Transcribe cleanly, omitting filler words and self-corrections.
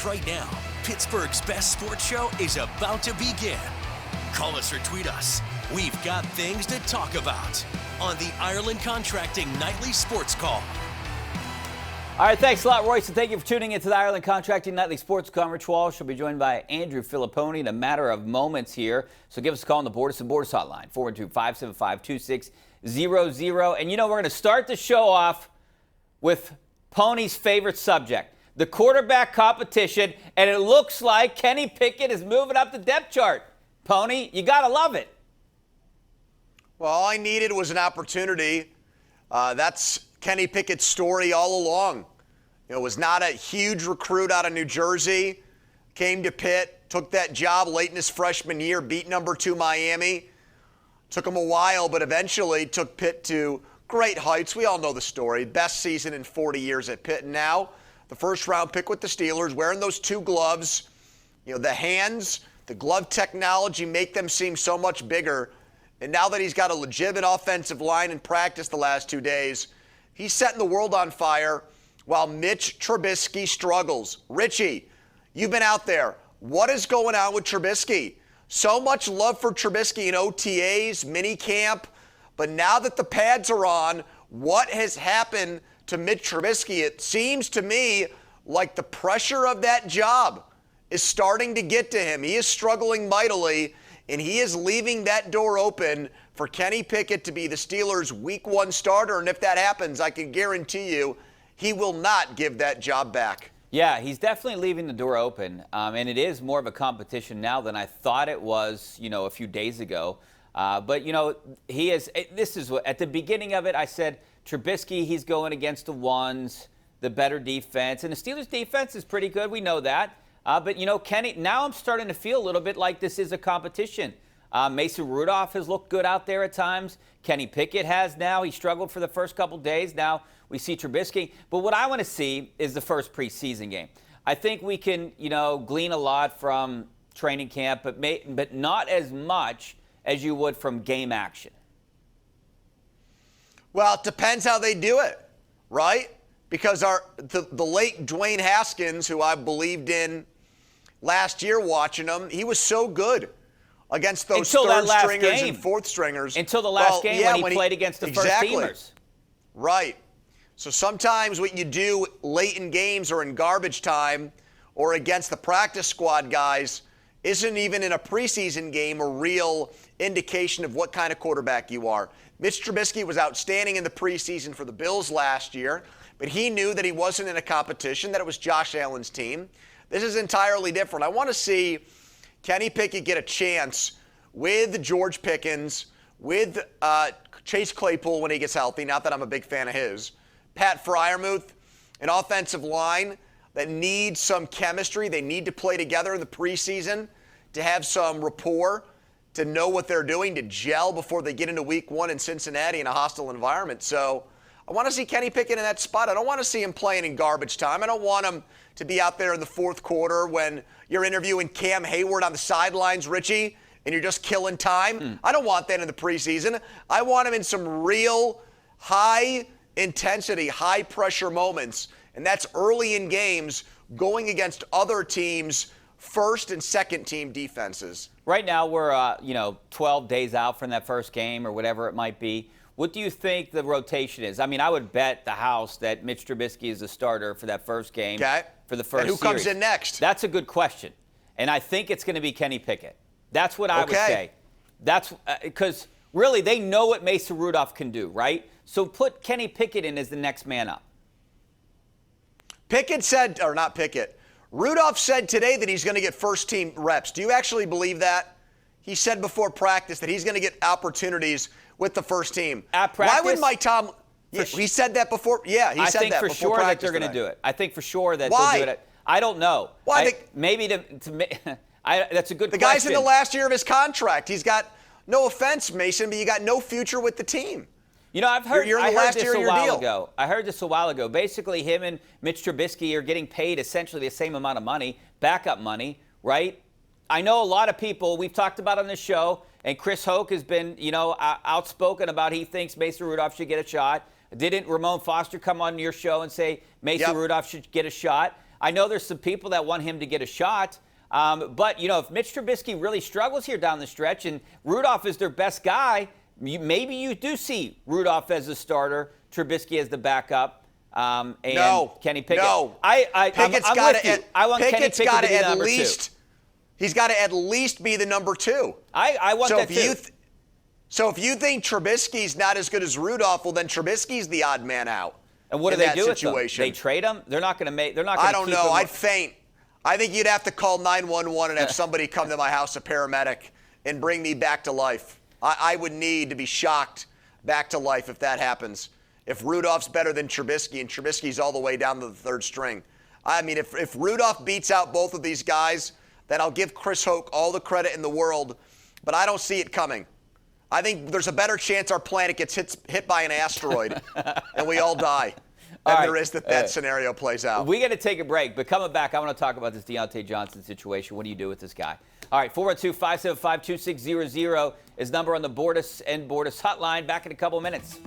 Because right now, Pittsburgh's best sports show is about to begin. Call us or tweet us. We've got things to talk about on the Ireland Contracting Nightly Sports Call. All right, thanks a lot, Royce, and thank you for tuning into the Ireland Contracting Nightly Sports Call. Rich Walsh will be joined by Andrew Fillipponi in a matter of moments here. So give us a call on the Borders and Borders hotline, 412-575-2600. And, we're going to start the show off with Pony's favorite subject, the quarterback competition, and it looks like Kenny Pickett is moving up the depth chart. Pony, you got to love it. Well, all I needed was an opportunity. That's Kenny Pickett's story all along. Was not a huge recruit out of New Jersey. Came to Pitt, took that job late in his freshman year, beat number 2 Miami. Took him a while, but eventually took Pitt to great heights. We all know the story. Best season in 40 years at Pitt. And now, the first-round pick with the Steelers, wearing those 2 gloves. The hands, the glove technology make them seem so much bigger. And now that he's got a legitimate offensive line in practice the last 2 days, he's setting the world on fire while Mitch Trubisky struggles. Richie, you've been out there. What is going on with Trubisky? So much love for Trubisky in OTAs, minicamp, but now that the pads are on, what has happened to Mitch Trubisky? It seems to me like the pressure of that job is starting to get to him. He is struggling mightily, and he is leaving that door open for Kenny Pickett to be the Steelers' Week 1 starter. And if that happens, I can guarantee you he will not give that job back. Yeah, he's definitely leaving the door open. And it is more of a competition now than I thought it was, a few days ago. But he is – this is what – at the beginning of it, I said Trubisky, he's going against the ones, the better defense. And the Steelers' defense is pretty good. We know that. But, Kenny, now I'm starting to feel a little bit like this is a competition. Mason Rudolph has looked good out there at times. Kenny Pickett has now. He struggled for the first couple days. Now we see Trubisky. But what I want to see is the first preseason game. I think we can, glean a lot from training camp, but not as much as you would from game action. Well, it depends how they do it, right? Because the late Dwayne Haskins, who I believed in last year watching him, he was so good against those third stringers and fourth stringers. Until the last game when he played against the first teamers. Right. So sometimes what you do late in games or in garbage time or against the practice squad guys isn't even in a preseason game a real indication of what kind of quarterback you are. Mitch Trubisky was outstanding in the preseason for the Bills last year, but he knew that he wasn't in a competition, that it was Josh Allen's team. This is entirely different. I want to see Kenny Pickett get a chance with George Pickens, with Chase Claypool when he gets healthy, not that I'm a big fan of his, Pat Freiermuth, an offensive line that needs some chemistry. They need to play together in the preseason to have some rapport, to know what they're doing, to gel before they get into Week 1 in Cincinnati in a hostile environment. So I want to see Kenny Pickett in that spot. I don't want to see him playing in garbage time. I don't want him to be out there in the fourth quarter when you're interviewing Cam Hayward on the sidelines, Richie, and you're just killing time. I don't want that in the preseason. I want him in some real high-intensity, high-pressure moments, and that's early in games going against other teams' first and second team defenses. Right now we're 12 days out from that first game or whatever it might be. What do you think the rotation is? I mean, I would bet the house that Mitch Trubisky is the starter for that first game for the first and who series. Comes in next? That's a good question. And I think it's going to be Kenny Pickett. That's what I would say. That's because really they know what Mason Rudolph can do, right? So put Kenny Pickett in as the next man up. Rudolph said today that he's going to get first-team reps. Do you actually believe that? He said before practice that he's going to get opportunities with the first team. At practice? Why would Mike Tom – he said that before – yeah, he said that before practice. I think for sure that they're going to do it. I think for sure that Why? they'll do it. I don't know. Why? That's a good question. The guy's in the last year of his contract. He's got – no offense, Mason, but you got no future with the team. I've heard, you're in the last year of your deal. I heard this a while ago. Basically, him and Mitch Trubisky are getting paid essentially the same amount of money, backup money, right? I know a lot of people we've talked about on this show, and Chris Hoke has been, outspoken about he thinks Mason Rudolph should get a shot. Didn't Ramon Foster come on your show and say Mason Rudolph should get a shot? I know there's some people that want him to get a shot. But, if Mitch Trubisky really struggles here down the stretch and Rudolph is their best guy, maybe you do see Rudolph as the starter, Trubisky as the backup, and Kenny Pickett. No, Pickett's got to. I want Kenny Pickett to be the number 2. He's got to at least be the number 2. I want that too. So if you think Trubisky's not as good as Rudolph, well, then Trubisky's the odd man out. And what do they do with him? They trade him? They're not going to make. They're not going to. I don't know. I'd faint. I think you'd have to call 911 and have somebody come to my house, a paramedic, and bring me back to life. I would need to be shocked back to life if that happens. If Rudolph's better than Trubisky and Trubisky's all the way down to the 3rd string. I mean, if Rudolph beats out both of these guys, then I'll give Chris Hoke all the credit in the world, but I don't see it coming. I think there's a better chance our planet gets hit by an asteroid and we all die than there is that scenario plays out. We got to take a break, but coming back, I want to talk about this Deontay Johnson situation. What do you do with this guy? All right, 412-575-2600 is number on the Bordas and Bordas hotline. Back in a couple of minutes.